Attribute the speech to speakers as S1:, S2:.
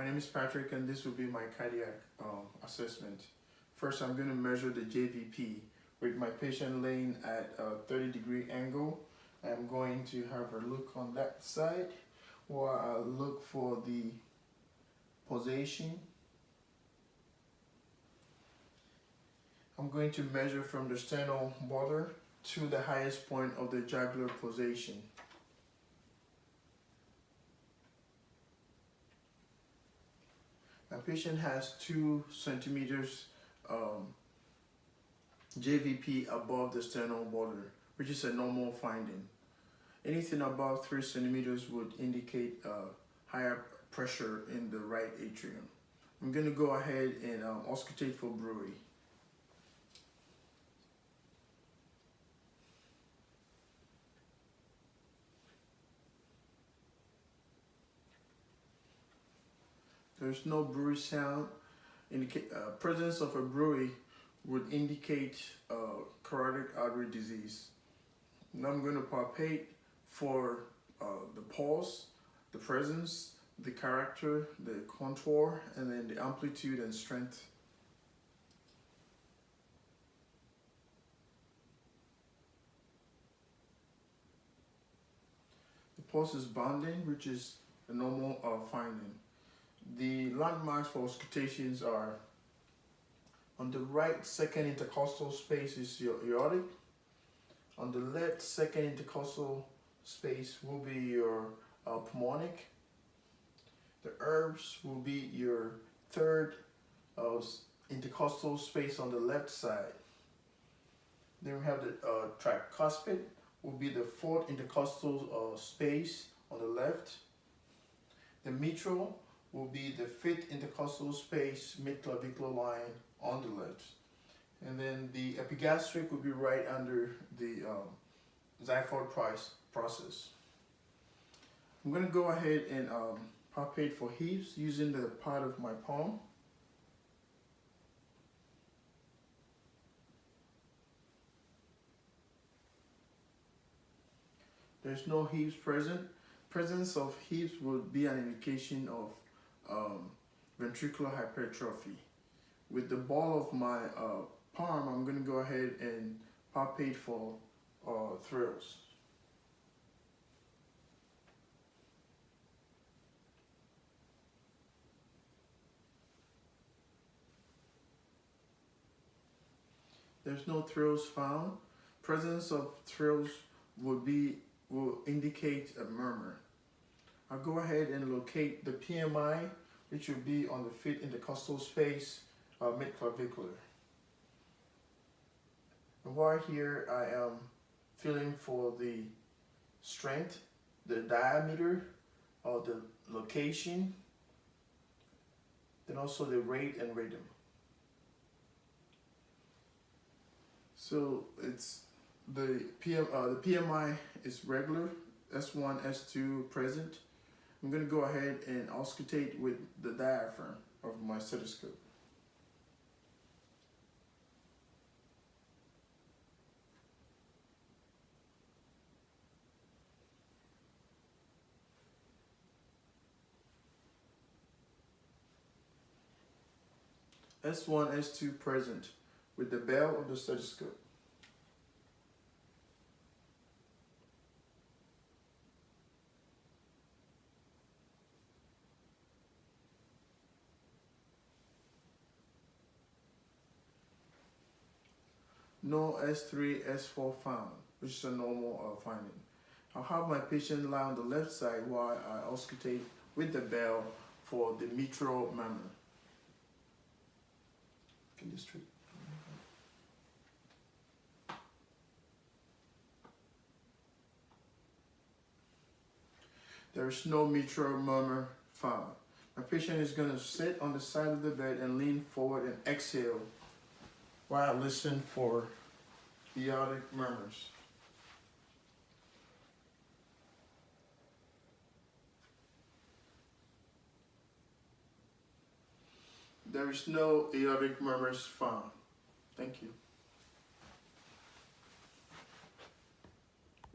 S1: name is Patrick, and this will be my cardiac assessment. First, I'm going to measure the JVP with my patient laying at a 30-degree angle. I'm going to have a look on that side while I look for the pulsation. I'm going to measure from the sternal border to the highest point of the jugular pulsation. My patient has 2 centimeters JVP above the sternal border, which is a normal finding. Anything above 3 centimeters would indicate higher pressure in the right atrium. I'm going to go ahead and auscultate for bruit. There's no bruit sound. Presence of a bruit would indicate carotid artery disease. Now I'm going to palpate for the pulse, the presence, the character, the contour, and then the amplitude and strength. The pulse is bounding, which is a normal finding. The landmarks for auscultations are: on the right second intercostal space is your aortic. On the left second intercostal space will be your pulmonic. The herbs will be your third intercostal space on the left side. Then we have the tricuspid, will be the fourth intercostal space on the left. The mitral will be the fifth intercostal space mid-clavicular line on the left. And then the epigastric will be right under the xiphoid process. I'm going to go ahead and palpate for heaves using the part of my palm. There's no heaves present. Presence of heaves would be an indication of ventricular hypertrophy. With the ball of my palm, I'm going to go ahead and palpate for thrills. There's no thrills found. Presence of thrills will indicate a murmur. I'll go ahead and locate the PMI, which will be on the fifth intercostal space, mid-clavicular. And while here, I am feeling for the strength, the diameter, or the location, then also the rate and rhythm. So it's the PMI is regular, S1, S2 present. I'm going to go ahead and auscultate with the diaphragm of my stethoscope. S1, S2 present with the bell of the stethoscope. No S3, S4 found, which is a normal finding. I'll have my patient lie on the left side while I auscultate with the bell for the mitral murmur. Can you straight? There is no mitral murmur found. My patient is going to sit on the side of the bed and lean forward and exhale while I listen for aortic murmurs. There is no aortic murmurs found. Thank you.